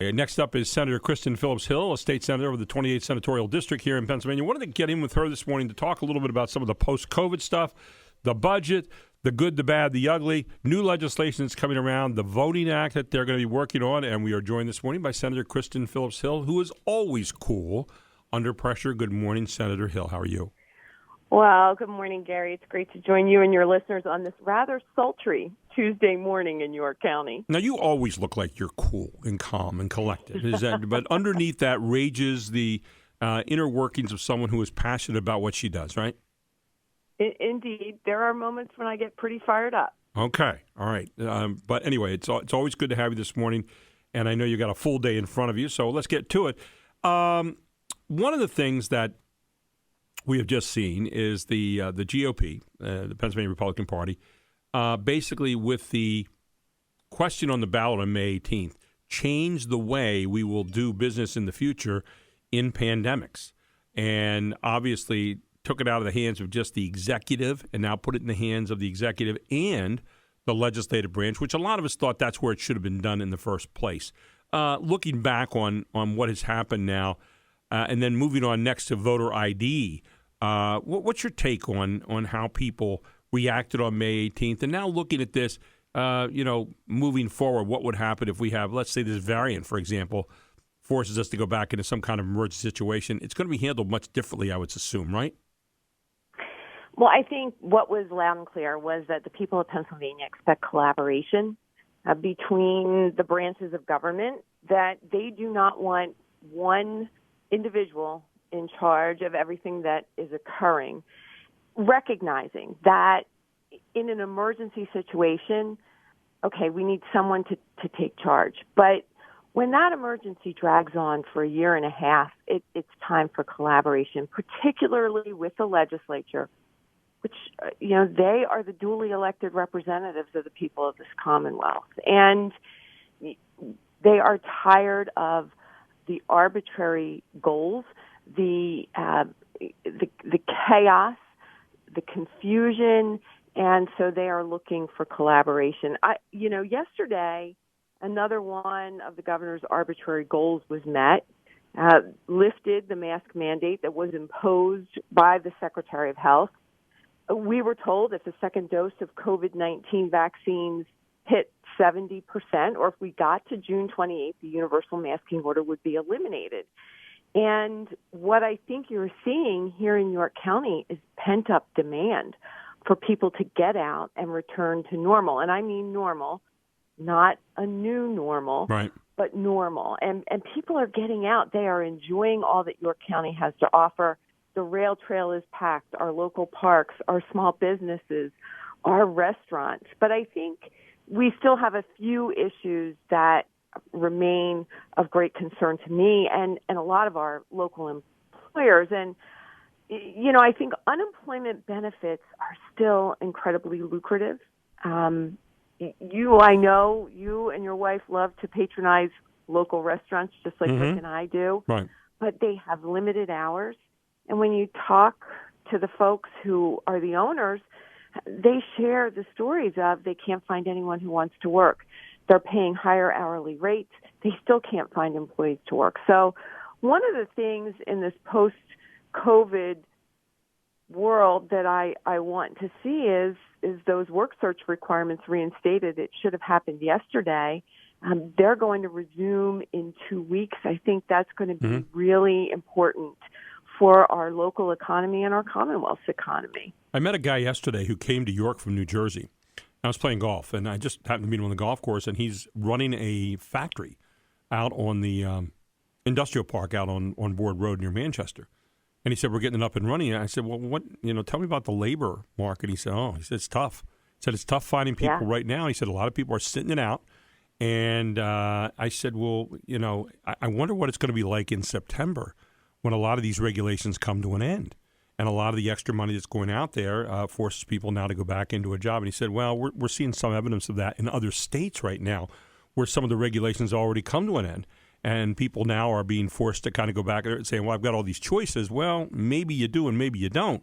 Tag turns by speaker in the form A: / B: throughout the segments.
A: Next up is Senator Kristin Phillips-Hill, a state senator of the 28th Senatorial District here in Pennsylvania. I wanted to get in with her this morning to talk a little bit about some of the post-COVID stuff, the budget, the good, the bad, the ugly, new legislation that's coming around, the Voting Act that they're going to be working on. And we are joined this morning by Senator Kristin Phillips-Hill, who is always cool under pressure. Good morning, Senator Hill. How are you?
B: Well, good morning, Gary. It's great to join you and your listeners on this rather sultry Tuesday morning in York County.
A: Now, you always look like you're cool and calm and collected. But underneath that rages the inner workings of someone who is passionate about what she does, right?
B: Indeed. There are moments when I get pretty fired up.
A: Okay. All right. But anyway, it's always good to have you this morning, and I know you got a full day in front of you, so let's get to it. One of the things that we have just seen is the GOP, the Pennsylvania Republican Party, basically with the question on the ballot on May 18th, change the way we will do business in the future in pandemics. And obviously took it out of the hands of just the executive and now put it in the hands of the executive and the legislative branch, which a lot of us thought that's where it should have been done in the first place. Looking back on what has happened now, and then moving on next to voter ID, what's your take on how people reacted on May 18th? And now looking at this, moving forward, what would happen if we have, let's say this variant, for example, forces us to go back into some kind of emergency situation? It's going to be handled much differently, I would assume, right?
B: Well, I think what was loud and clear was that the people of Pennsylvania expect collaboration between the branches of government, that they do not want one individual in charge of everything that is occurring, recognizing that in an emergency situation, okay, we need someone to take charge. But when that emergency drags on for a year and a half, it's time for collaboration, particularly with the legislature, which, they are the duly elected representatives of the people of this Commonwealth. And they are tired of the arbitrary goals, the chaos, the confusion, and so they are looking for collaboration. Yesterday, another one of the governor's arbitrary goals was met, lifted the mask mandate that was imposed by the Secretary of Health. We were told if the second dose of COVID-19 vaccines hit 70%, or if we got to June 28th, the universal masking order would be eliminated. And what I think you're seeing here in York County is pent-up demand for people to get out and return to normal. And I mean normal, not a new normal,
A: right,
B: but normal. And people are getting out. They are enjoying all that York County has to offer. The rail trail is packed, our local parks, our small businesses, our restaurants. But I think we still have a few issues that remain of great concern to me and a lot of our local employers. And, I think unemployment benefits are still incredibly lucrative. I know you and your wife love to patronize local restaurants just like Rick and I do.
A: Right.
B: But they have limited hours. And when you talk to the folks who are the owners, they share the stories of they can't find anyone who wants to work. They're paying higher hourly rates. They still can't find employees to work. So one of the things in this post-COVID world that I want to see is those work search requirements reinstated. It should have happened yesterday. They're going to resume in 2 weeks. I think that's going to be really important for our local economy and our Commonwealth's economy.
A: I met a guy yesterday who came to York from New Jersey. I was playing golf, and I just happened to meet him on the golf course, and he's running a factory out on the industrial park out on Board Road near Manchester. And he said, we're getting it up and running. And I said, well, tell me about the labor market. He said, it's tough. He said, it's tough finding people right now. He said, a lot of people are sitting it out. And I said, well, I wonder what it's going to be like in September when a lot of these regulations come to an end. And a lot of the extra money that's going out there forces people now to go back into a job. And he said, well, we're seeing some evidence of that in other states right now where some of the regulations already come to an end. And people now are being forced to kind of go back and saying, well, I've got all these choices. Well, maybe you do and maybe you don't.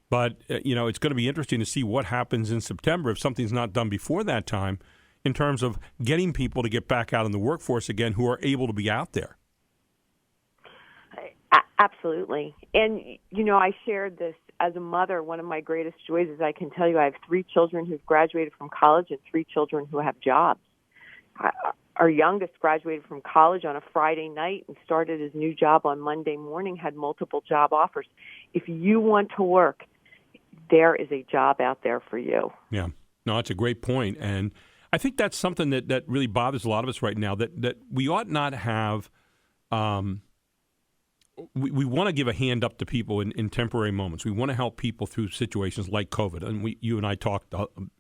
A: But, it's going to be interesting to see what happens in September. If something's not done before that time, in terms of getting people to get back out in the workforce again who are able to be out there.
B: Absolutely. And, I shared this as a mother. One of my greatest joys is I can tell you I have 3 children who've graduated from college and 3 children who have jobs. Our youngest graduated from college on a Friday night and started his new job on Monday morning, had multiple job offers. If you want to work, there is a job out there for you.
A: Yeah. No, that's a great point. And I think that's something that really bothers a lot of us right now, that we ought not have we want to give a hand up to people in temporary moments. We want to help people through situations like COVID. And you and I talked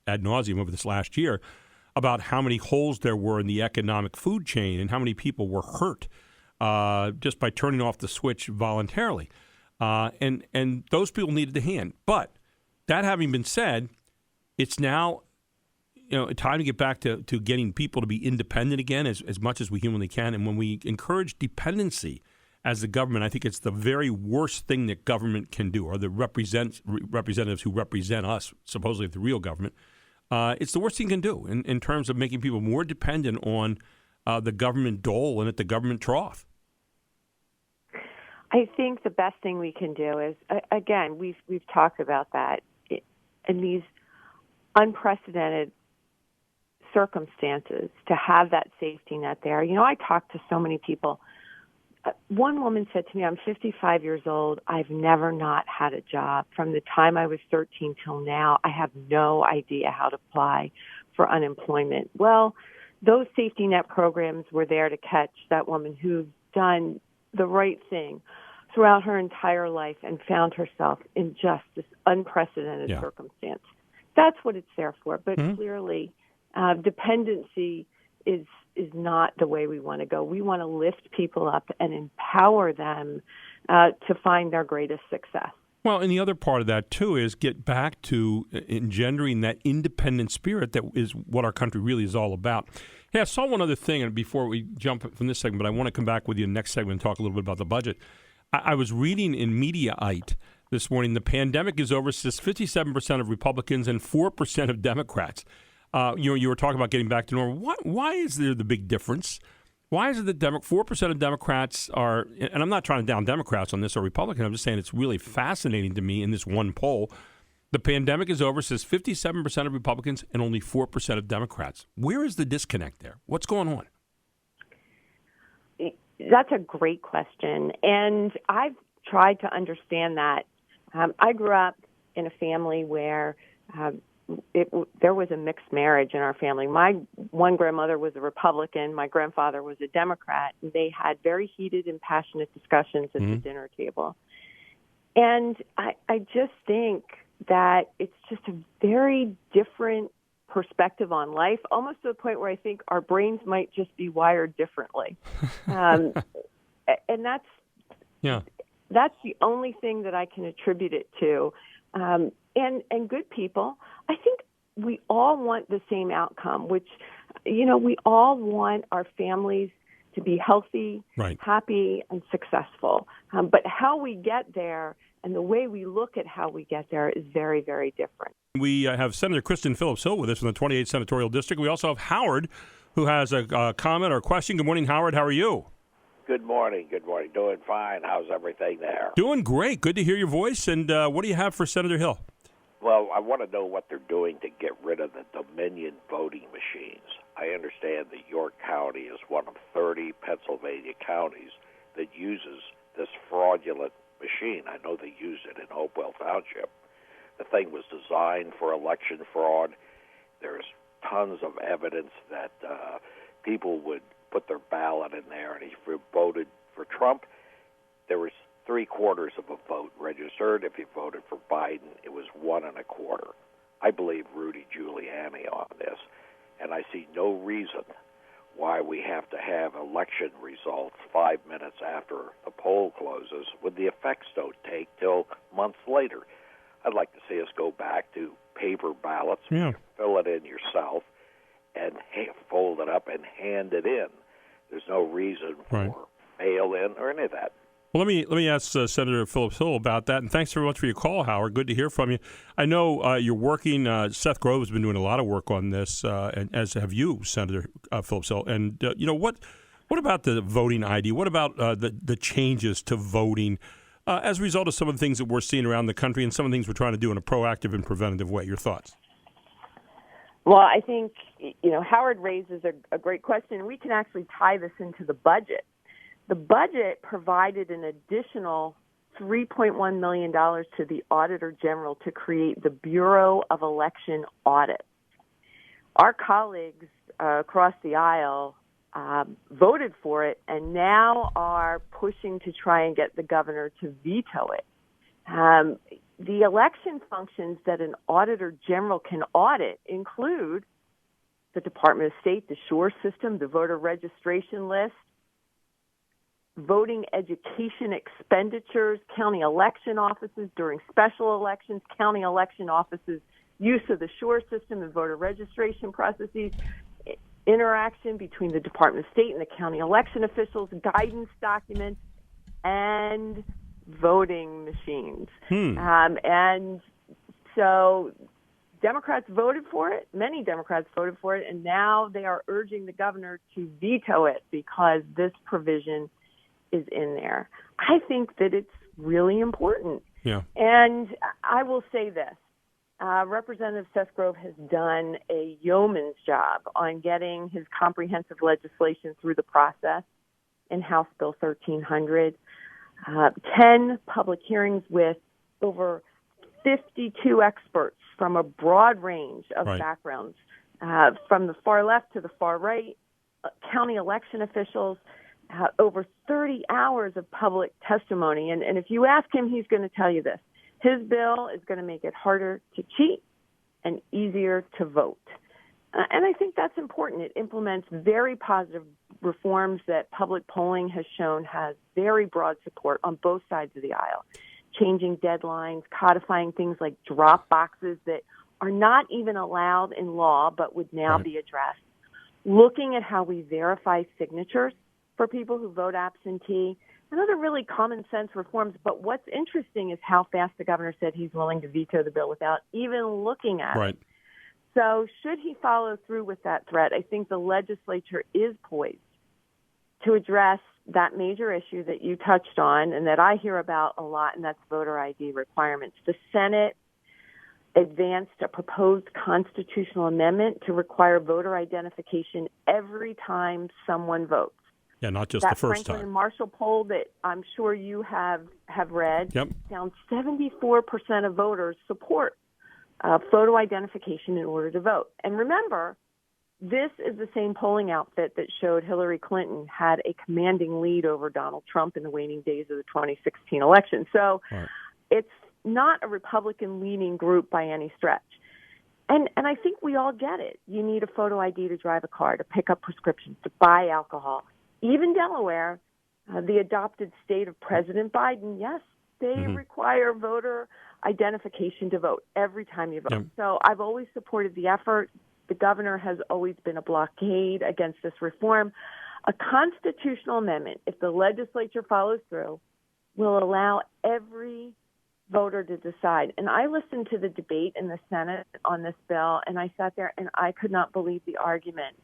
A: ad nauseum over this last year about how many holes there were in the economic food chain and how many people were hurt just by turning off the switch voluntarily. And those people needed a hand. But that having been said, it's now time to get back to getting people to be independent again as much as we humanly can. And when we encourage dependency as the government, I think it's the very worst thing that government can do, or the representatives who represent us, supposedly the real government. It's the worst thing you can do in terms of making people more dependent on the government dole and at the government trough.
B: I think the best thing we can do is, again, we've talked about that, in these unprecedented circumstances, to have that safety net there. I talk to so many people. One woman said to me, I'm 55 years old. I've never not had a job. From the time I was 13 till now, I have no idea how to apply for unemployment. Well, those safety net programs were there to catch that woman who's done the right thing throughout her entire life and found herself in just this unprecedented circumstance. That's what it's there for. But clearly, dependency is not the way we want to go. We want to lift people up and empower them to find their greatest success.
A: Well, and the other part of that, too, is get back to engendering that independent spirit that is what our country really is all about. Hey, I saw one other thing, and before we jump from this segment, but I want to come back with you in the next segment and talk a little bit about the budget. I was reading in Mediaite this morning, the pandemic is over, says 57% of Republicans and 4% of Democrats. You were talking about getting back to normal. Why is there the big difference? Why is it that 4% of Democrats are, and I'm not trying to down Democrats on this or Republicans, I'm just saying it's really fascinating to me in this one poll. The pandemic is over, says 57% of Republicans and only 4% of Democrats. Where is the disconnect there? What's going on?
B: That's a great question, and I've tried to understand that. I grew up in a family where there was a mixed marriage in our family. My one grandmother was a Republican. My grandfather was a Democrat. And they had very heated and passionate discussions at the dinner table. And I just think that it's just a very different perspective on life, almost to the point where I think our brains might just be wired differently. And that's the only thing that I can attribute it to. And good people, I think we all want the same outcome, which, we all want our families to be healthy, happy, and successful. But how we get there and the way we look at how we get there is very, very different.
A: We have Senator Kristin Phillips-Hill with us from the 28th Senatorial District. We also have Howard, who has a comment or question. Good morning, Howard. How are you?
C: Good morning. Good morning. Doing fine. How's everything there?
A: Doing great. Good to hear your voice. And what do you have for Senator Hill?
C: Well, I want to know what they're doing to get rid of the Dominion voting machines. I understand that York County is one of 30 Pennsylvania counties that uses this fraudulent machine. I know they use it in Hopewell Township. The thing was designed for election fraud. There's tons of evidence that people would put their ballot in there, and if you voted for Trump, there was 3/4 of a vote registered. If you voted for Biden, it was 1 1/4. I believe Rudy Giuliani on this, and I see no reason why we have to have election results 5 minutes after the poll closes when the effects don't take till months later. I'd like to see us go back to paper ballots, fill it in yourself, and fold it up and hand it in. There's no reason for mail-in or any of that.
A: Well, let me ask Senator Phillips-Hill about that, and thanks very much for your call, Howard. Good to hear from you. I know you're working. Seth Grove has been doing a lot of work on this, and as have you, Senator Phillips-Hill. And what about the voting ID? What about the changes to voting as a result of some of the things that we're seeing around the country and some of the things we're trying to do in a proactive and preventative way? Your thoughts?
B: Well, I think Howard raises a great question. We can actually tie this into the budget. The budget provided an additional $3.1 million to the Auditor General to create the Bureau of Election Audit. Our colleagues across the aisle voted for it and now are pushing to try and get the governor to veto it. The election functions that an Auditor General can audit include the Department of State, the SURE system, the voter registration list, voting education expenditures, county election offices during special elections, county election offices' use of the SURE system and voter registration processes, interaction between the Department of State and the county election officials, guidance documents, and voting machines. And so Democrats voted for it. Many Democrats voted for it, and now they are urging the governor to veto it because this provision is in there. I think that it's really important.
A: Yeah.
B: And I will say this. Representative Seth Grove has done a yeoman's job on getting his comprehensive legislation through the process in House Bill 1300. 10 public hearings with over 52 experts from a broad range of backgrounds, from the far left to the far right, county election officials, over 30 hours of public testimony. And if you ask him, he's going to tell you this. His bill is going to make it harder to cheat and easier to vote. And I think that's important. It implements very positive reforms that public polling has shown has very broad support on both sides of the aisle. Changing deadlines, codifying things like drop boxes that are not even allowed in law but would now be addressed. Looking at how we verify signatures for people who vote absentee, and other really common sense reforms. But what's interesting is how fast the governor said he's willing to veto the bill without even looking at it. So should he follow through with that threat, I think the legislature is poised to address that major issue that you touched on and that I hear about a lot, and that's voter ID requirements. The Senate advanced a proposed constitutional amendment to require voter identification every time someone votes.
A: Yeah, not just the first
B: Franklin
A: time.
B: and Marshall poll that I'm sure you have read found 74% of voters support photo identification in order to vote. And remember, this is the same polling outfit that showed Hillary Clinton had a commanding lead over Donald Trump in the waning days of the 2016 election. So it's not a Republican-leaning group by any stretch. And I think we all get it. You need a photo ID to drive a car, to pick up prescriptions, to buy alcohol. Even Delaware, the adopted state of President Biden, yes, they require voter identification to vote every time you vote. So I've always supported the effort. The governor has always been a blockade against this reform. A constitutional amendment, if the legislature follows through, will allow every voter to decide. And I listened to the debate in the Senate on this bill, and I sat there and I could not believe the argument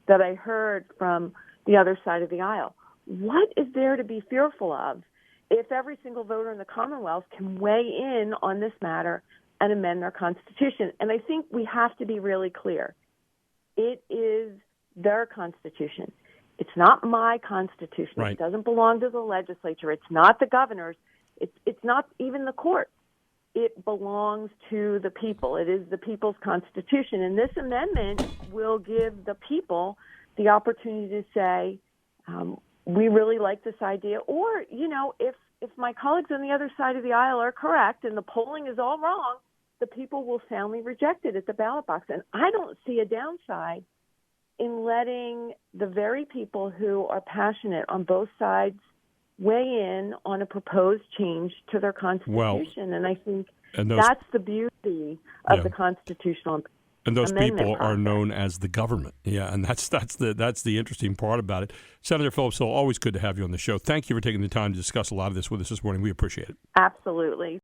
B: that I heard from the other side of the aisle. What is there to be fearful of if every single voter in the Commonwealth can weigh in on this matter and amend their Constitution? And I think we have to be really clear. It is their Constitution. It's not my Constitution. It doesn't belong to the legislature. It's not the governor's. It's not even the court. It belongs to the people. It is the people's Constitution. And this amendment will give the people the opportunity to say, we really like this idea. Or, if my colleagues on the other side of the aisle are correct and the polling is all wrong, the people will soundly reject it at the ballot box. And I don't see a downside in letting the very people who are passionate on both sides weigh in on a proposed change to their Constitution. And I think that's the beauty of the constitutional.
A: And those
B: amendment
A: people
B: process.
A: are known as the government. Yeah, and that's the interesting part about it. Senator Phillips-Hill, always good to have you on the show. Thank you for taking the time to discuss a lot of this with us this morning. We appreciate it.
B: Absolutely.